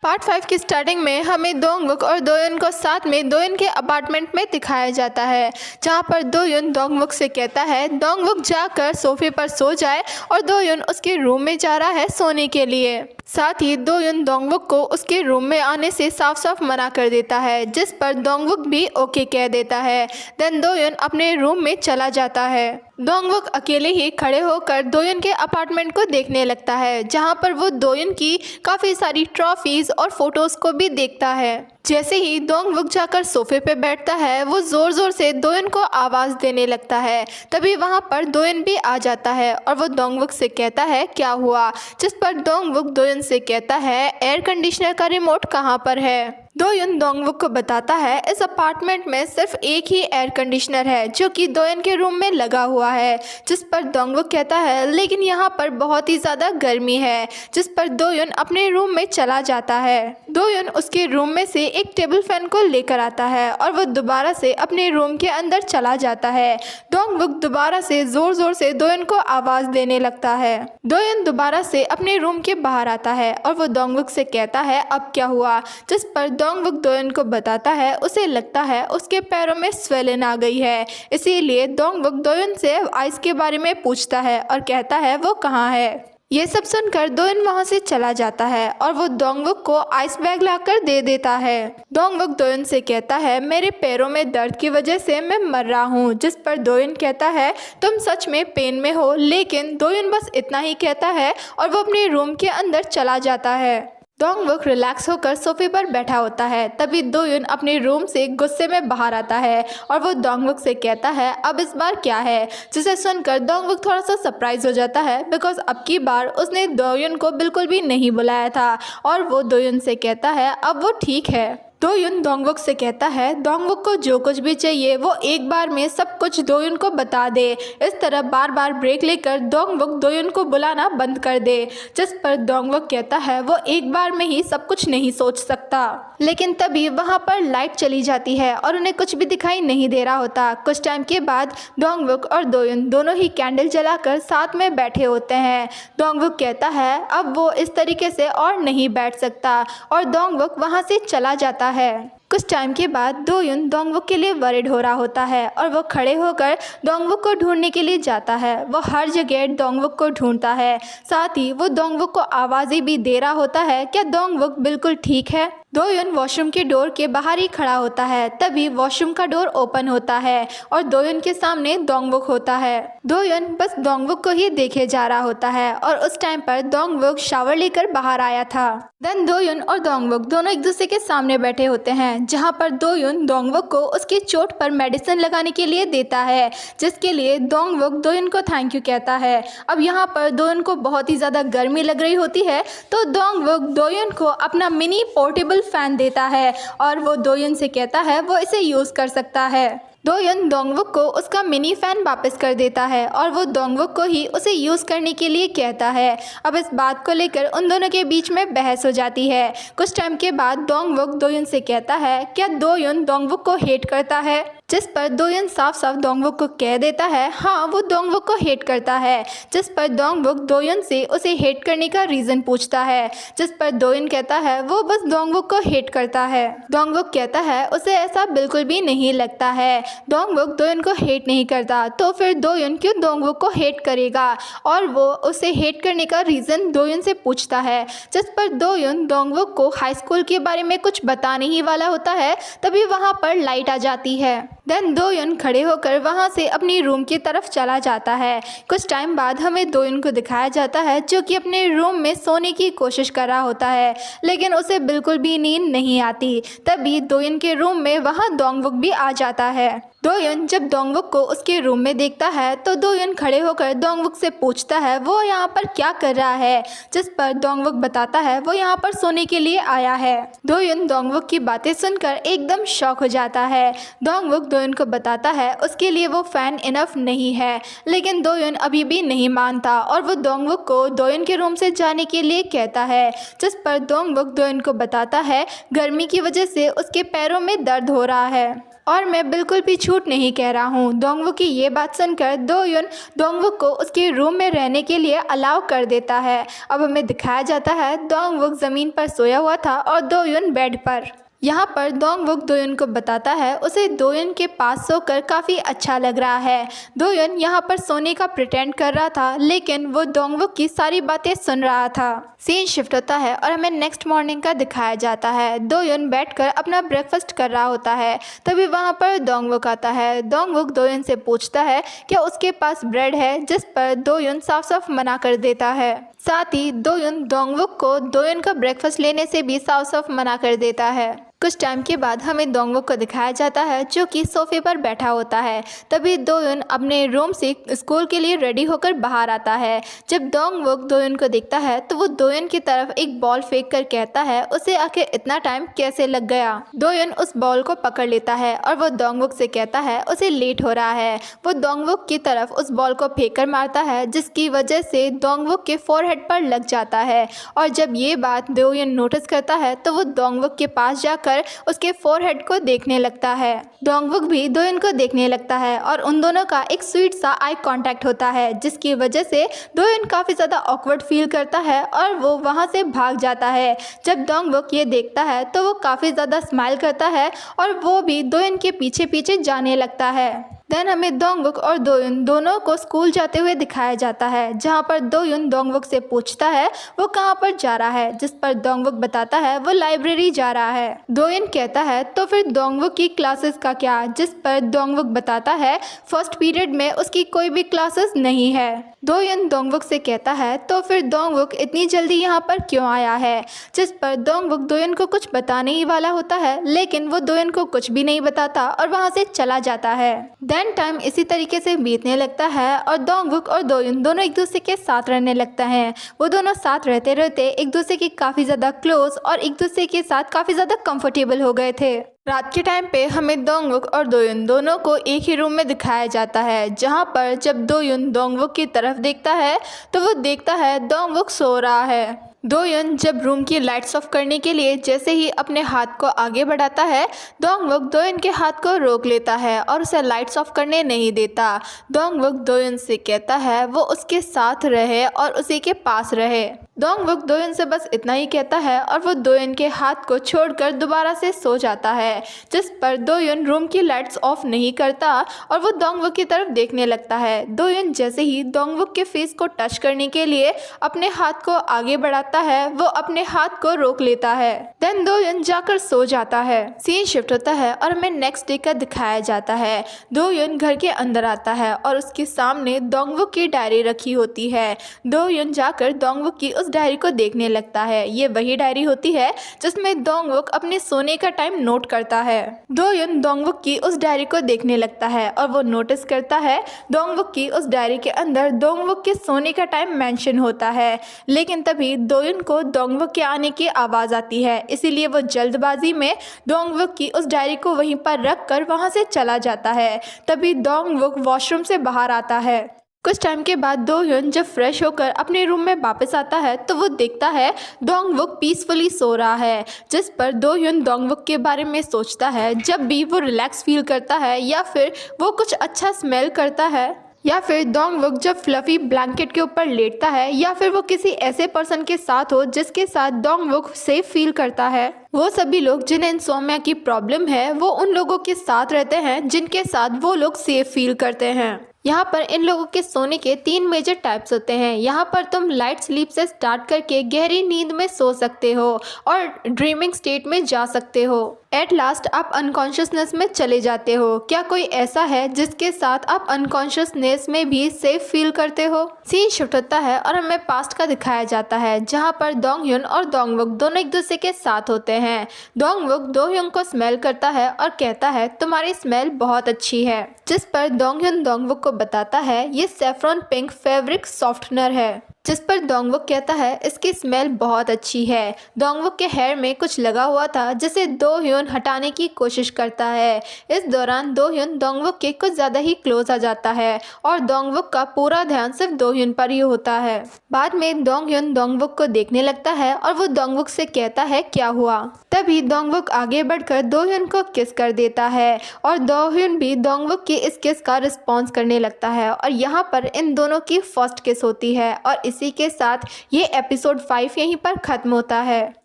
Part 5 की starting में हमें दोंगवुक और दोयुन को साथ में दोयुन के अपार्टमेंट में दिखाया जाता है, जहां पर दोयुन दोंगवुक से कहता है दोंगवुक जाकर सोफे पर सो जाए और दोयुन उसके रूम में जा रहा है सोने के लिए। साथ ही दोयुन दोंगवुक को उसके रूम में आने से साफ साफ मना कर देता है, जिस पर दोंगवुक भी ओके कह देता है। देन दोयुन अपने रूम में चला जाता है। दोंगवुक अकेले ही खड़े होकर दोयुन के अपार्टमेंट को देखने लगता है, जहां पर वो दोयुन की काफ़ी सारी ट्रॉफीज़ और फोटोज़ को भी देखता है। जैसे ही दोंगवुक जाकर सोफे पे बैठता है, वो ज़ोर ज़ोर से दोयुन को आवाज़ देने लगता है। तभी वहाँ पर दोयुन भी आ जाता है और वो दोंगवुक से कहता है क्या हुआ, जिस पर दोंगवुक दोयुन से कहता है एयर कंडीशनर का रिमोट कहाँ पर है। दोयुन दोंगवुक को बताता है इस अपार्टमेंट में सिर्फ एक ही एयर कंडीशनर है जो कि दोयुन के रूम में लगा हुआ है, जिस पर दोंगवुक कहता है लेकिन यहाँ पर बहुत ही ज़्यादा गर्मी है, जिस पर दोयुन अपने रूम में चला जाता है। दोयुन उसके रूम में से एक टेबल फैन को लेकर आता है और वो दोबारा से अपने रूम के अंदर चला जाता है। दोंगवुक दोबारा से ज़ोर ज़ोर से दोयुन को आवाज़ देने लगता है। दोयुन दोबारा से अपने रूम के बाहर आता है और वो दोंगवुक से कहता है अब क्या हुआ, जिस पर दोंगवुक दोयुन को बताता है उसे लगता है उसके पैरों में स्वेलिन आ गई है, इसीलिए दोंगवुक दोयुन से आइस के बारे में पूछता है और कहता है वो कहाँ है। ये सब सुनकर दोयुन वहाँ से चला जाता है और वो दोंगवुक को आइस बैग लाकर दे देता है। दोंगवुक दोयुन से कहता है मेरे पैरों में दर्द की वजह से मैं मर रहा हूँ, जिस पर दोयुन कहता है तुम सच में पेन में हो, लेकिन दोयुन बस इतना ही कहता है और वो अपने रूम के अंदर चला जाता है। दोंगवुक रिलैक्स होकर सोफे पर बैठा होता है, तभी दोयुन अपने रूम से गुस्से में बाहर आता है और वो दोंगवुक से कहता है अब इस बार क्या है, जिसे सुनकर दोंगवुक थोड़ा सा सरप्राइज हो जाता है, बिकॉज अब की बार उसने दोयुन को बिल्कुल भी नहीं बुलाया था और वो दोयुन से कहता है अब वो ठीक है। दोयुन दोंगवुक से कहता है दोंगवुक को जो कुछ भी चाहिए वो एक बार में सब कुछ दोयुन को बता दे। इस तरह बार बार ब्रेक लेकर दोंगवुक दोयुन को बुलाना बंद कर दे, जिस पर दोंगवुक कहता है वो एक बार में ही सब कुछ नहीं सोच सकता। लेकिन तभी वहाँ पर लाइट चली जाती है और उन्हें कुछ भी दिखाई नहीं दे रहा होता। कुछ टाइम के बाद दोंगवुक और दोयुन दोनों ही कैंडल जलाकर साथ में बैठे होते हैं। दोंगवुक कहता है अब वो इस तरीके से और नहीं बैठ सकता और दोंगवुक वहाँ से चला जाता है। कुछ टाइम के बाद दोयुन दोंगवुक के लिए वरिड हो रहा होता है और वो खड़े होकर दोंगवुक को ढूंढने के लिए जाता है। वो हर जगह दोंगवुक को ढूंढता है, साथ ही वो दोंगवुक को आवाज़ें भी दे रहा होता है क्या दोंगवुक बिल्कुल ठीक है। दोयुन वॉशरूम के डोर के बाहर ही खड़ा होता है, तभी वॉशरूम का डोर ओपन होता है और दोयुन के सामने दोंगवुक होता है। दोयुन बस दोंगवुक को ही देखे जा रहा होता है और उस टाइम पर दोंगवुक शावर लेकर बाहर आया था। देन दोयुन और दोंगवुक दोनों एक दूसरे के सामने बैठे होते हैं, जहां पर दोयुन दोंगवुक को उसकी चोट पर मेडिसिन लगाने के लिए देता है, जिसके लिए दोंगवुक दोयुन को थैंक यू कहता है। अब यहाँ पर दोयुन को बहुत ही ज़्यादा गर्मी लग रही होती है, तो दोंगवुक दोयुन को अपना मिनी पोर्टेबल फैन देता है और वो दोयुन से कहता है वो इसे यूज़ कर सकता है। दोयुन दोंगवुक को उसका मिनी फैन वापस कर देता है और वो दोंगवुक को ही उसे यूज़ करने के लिए कहता है। अब इस बात को लेकर उन दोनों के बीच में बहस हो जाती है। कुछ टाइम के बाद दोंगवुक दोयुन से कहता है क्या दोयुन दोंगवुक को हेट करता है, जिस पर दोयुन साफ साफ दोंगवुक को कह देता है हाँ वो दोंगवुक को हेट करता है। जिस पर दोंगवुक दोयुन से उसे हेट करने का रीज़न पूछता है, जिस पर दोयुन कहता है वो बस दोंगवुक को हेट करता है। दोंगवुक कहता है उसे ऐसा बिल्कुल भी नहीं लगता है, दोंगवुक दोयुन को हेट नहीं करता, तो फिर दोयुन क्यों दोंगवुक को हेट करेगा, और वो उसे हेट करने का रीज़न दोयुन से पूछता है। जिस पर दोयुन दोंगवुक को हाई स्कूल के बारे में कुछ बताने ही वाला होता है, तभी वहाँ पर लाइट आ जाती है। देन दोयुन खड़े होकर वहाँ से अपनी रूम की तरफ चला जाता है। कुछ टाइम बाद हमें दोयुन को दिखाया जाता है जो कि अपने रूम में सोने की कोशिश कर रहा होता है, लेकिन उसे बिल्कुल भी नींद नहीं आती। तभी दोयुन के रूम में वहाँ दोंगवुक भी आ जाता है। दोयुन जब दोंगवुक को उसके रूम में देखता है तो दोयुन खड़े होकर दोंगवुक से पूछता है वो यहाँ पर क्या कर रहा है, जिस पर दोंगवुक बताता है वो यहाँ पर सोने के लिए आया है। दोयुन दोंगवुक की बातें सुनकर एकदम शॉक हो जाता है। दोंगवुक दोयुन को बताता है उसके लिए वो फ़ैन इनफ नहीं है, लेकिन दोयुन अभी भी नहीं मानता और वो दोंगवुक को दोयुन के रूम से जाने के लिए कहता है, जिस पर दोंगवुक दोयुन को बताता है गर्मी की वजह से उसके पैरों में दर्द हो रहा है। और मैं बिल्कुल भी झूठ नहीं कह रहा हूँ। डोंगवुक की ये बात सुनकर दोयुन डोंगवुक को उसके रूम में रहने के लिए अलाउ कर देता है। अब हमें दिखाया जाता है डोंगवुक ज़मीन पर सोया हुआ था और दोयुन बेड पर। यहाँ पर डोंगवुक दोयुन को बताता है उसे दोयुन के पास सोकर काफ़ी अच्छा लग रहा है। दोयुन यहाँ पर सोने का प्रिटेंड कर रहा था, लेकिन वो डोंगवुक की सारी बातें सुन रहा था। सीन शिफ्ट होता है और हमें नेक्स्ट मॉर्निंग का दिखाया जाता है। दोयुन बैठकर अपना ब्रेकफास्ट कर रहा होता है, तभी वहाँ पर डोंगवुक आता है। डोंगवुक दोयुन से पूछता है क्या उसके पास ब्रेड है, जिस पर दोयुन साफ साफ मना कर देता है। साथ ही दोयुन डोंगवुक को दोयुन का ब्रेकफास्ट लेने से भी साफ साफ मना कर देता है। कुछ टाइम के बाद हमें डोंगवुक को दिखाया जाता है जो कि सोफे पर बैठा होता है। तभी दोयुन अपने रूम से स्कूल के लिए रेडी होकर बाहर आता है। जब डोंगवुक दोयुन को देखता है तो वो दोयुन की तरफ एक बॉल फेंक कर कहता है उसे आखिर इतना टाइम कैसे लग गया। दोयुन उस बॉल को पकड़ लेता है और वो डोंगवुक से कहता है उसे लेट हो रहा है। वो डोंगवुक की तरफ उस बॉल को फेंक कर मारता है, जिसकी वजह से डोंगवुक के फोरहेड पर लग जाता है। और जब ये बात दोयुन नोटिस करता है तो वो डोंगवुक के पास जाकर उसके फोरहेड को देखने लगता है। डोंगवुक भी दोयुन को देखने लगता है और उन दोनों का एक स्वीट सा आई कांटेक्ट होता है, जिसकी वजह से दोयुन काफ़ी ज़्यादा ऑकवर्ड फील करता है और वो वहाँ से भाग जाता है। जब डोंगवुक ये देखता है तो वो काफ़ी ज़्यादा स्माइल करता है और वो भी दोयुन के पीछे पीछे जाने लगता है। देन हमें डोंगवुक और दोयुन दोनों को स्कूल जाते हुए दिखाया जाता है, जहाँ पर दोयुन डोंगवुक से पूछता है वो कहाँ पर जा रहा है, जिस पर डोंगवुक बताता है वो लाइब्रेरी जा रहा है। दोयुन कहता है तो फिर डोंगवुक की क्लासेस का क्या, जिस पर डोंगवुक बताता है फर्स्ट पीरियड में उसकी कोई भी क्लासेस नहीं है। दोयुन डोंगवुक से कहता है तो फिर डोंगवुक इतनी जल्दी यहाँ पर क्यों आया है, जिस पर डोंगवुक दोयुन को कुछ बताने ही वाला होता है, लेकिन वो दोयुन को कुछ भी नहीं बताता और वहाँ से चला जाता है। देन टाइम इसी तरीके से बीतने लगता है और डोंगवुक और दोयुन दोनों एक दूसरे के साथ रहने लगता है। वो दोनों साथ रहते रहते एक दूसरे के काफ़ी ज़्यादा क्लोज और एक दूसरे के साथ काफ़ी ज़्यादा कंफर्टेबल हो गए थे। रात के टाइम पे हमें डोंगवुक और दोयुन दोनों को एक ही रूम में दिखाया जाता है, जहाँ पर जब दोयुन डोंगवुक की तरफ देखता है तो वो देखता है डोंगवुक सो रहा है। दोयुन जब रूम की लाइट्स ऑफ करने के लिए जैसे ही अपने हाथ को आगे बढ़ाता है, डोंगवुक दोयुन के हाथ को रोक लेता है और उसे लाइट्स ऑफ करने नहीं देता। डोंगवुक दोयुन से कहता है वो उसके साथ रहे और उसी के पास रहे। डोंगवुक दोयुन से बस इतना ही कहता है और वो दोयुन के हाथ को छोड़कर दोबारा से सो जाता है, जिस पर दोयुन रूम की लाइट्स ऑफ नहीं करता और वो डोंगवुक की तरफ देखने लगता है। दोयुन जैसे ही डोंगवुक के फेस को टच करने के लिए अपने हाथ को आगे बढ़ाता है, वो अपने हाथ को रोक लेता है। देन दोयुन जाकर सो जाता है। सीन शिफ्ट होता है और हमें नेक्स्ट डे का दिखाया जाता है। दोयुन घर के अंदर आता है और उसके सामने डोंगवुक की डायरी रखी होती है। दोयुन जाकर डोंगवुक की डायरी को देखने लगता है। ये वही डायरी होती है जिसमें डोंगवुक अपने सोने का टाइम नोट करता है। दोयुन डोंगवुक की उस डायरी को देखने लगता है और वो नोटिस करता है डोंगवुक की उस डायरी के अंदर डोंगवुक के सोने का टाइम मेंशन होता है, लेकिन तभी दोयुन को डोंगवुक के आने की आवाज़ आती है, इसीलिए वो जल्दबाजी में डोंगवुक की उस डायरी को वहीं पर रख कर वहाँ से चला जाता है। तभी डोंगवुक वॉशरूम से बाहर आता है। कुछ टाइम के बाद दोयुन जब फ्रेश होकर अपने रूम में वापस आता है तो वो देखता है डोंगवुक पीसफुली सो रहा है, जिस पर दोयुन डोंगवुक के बारे में सोचता है। जब भी वो रिलैक्स फील करता है या फिर वो कुछ अच्छा स्मेल करता है या फिर डोंगवुक जब फ्लफी ब्लैंकेट के ऊपर लेटता है या फिर वो किसी ऐसे पर्सन के साथ हो जिसके साथ डोंगवुक सेफ फील करता है, वो सभी लोग जिन्हें इंसोम्निया की प्रॉब्लम है वो उन लोगों के साथ रहते हैं जिनके साथ वो लोग सेफ फील करते हैं। यहाँ पर इन लोगों के सोने के 3 मेजर टाइप्स होते हैं। यहाँ पर तुम लाइट स्लीप से स्टार्ट करके गहरी नींद में सो सकते हो और ड्रीमिंग स्टेट में जा सकते हो। एट लास्ट आप अनकॉन्शियसनेस में चले जाते हो। क्या कोई ऐसा है जिसके साथ आप अनकॉन्शियसनेस में भी सेफ फील करते हो? सीन शिफ्ट होता है और हमें पास्ट का दिखाया जाता है, जहाँ पर डोंगयुन और डोंगवुक दोनों एक दूसरे के साथ होते हैं। डोंगवुक दोयुन को स्मेल करता है और कहता है तुम्हारी स्मेल बहुत अच्छी है, जिस पर डोंगयुन डोंगवुक को बताता है ये सेफ्रॉन पिंक फैब्रिक सॉफ्टनर है। जिस पर डोंगवुक कहता है इसकी स्मेल बहुत अच्छी है। डोंगवुक के हेयर में कुछ लगा हुआ था जिसे दो-hyun हटाने की कोशिश करता है। इस दौरान दो-hyun डोंगवुक के कुछ ज़्यादा ही क्लोज आ जाता है और डोंगवुक का पूरा ध्यान सिर्फ दो-hyun पर ही होता है। बाद में दोंगhyun डोंगवुक को देखने लगता है और वो डोंगवुक से कहता है क्या हुआ। तभी डोंगवुक आगे बढ़कर दो-hyun को किस कर देता है और दो-hyun भी डोंगवुक की इस किस का रिस्पॉन्स करने लगता है और यहाँ पर इन दोनों की फर्स्ट किस होती है और इसी के साथ ये एपिसोड 5 यहीं पर ख़त्म होता है।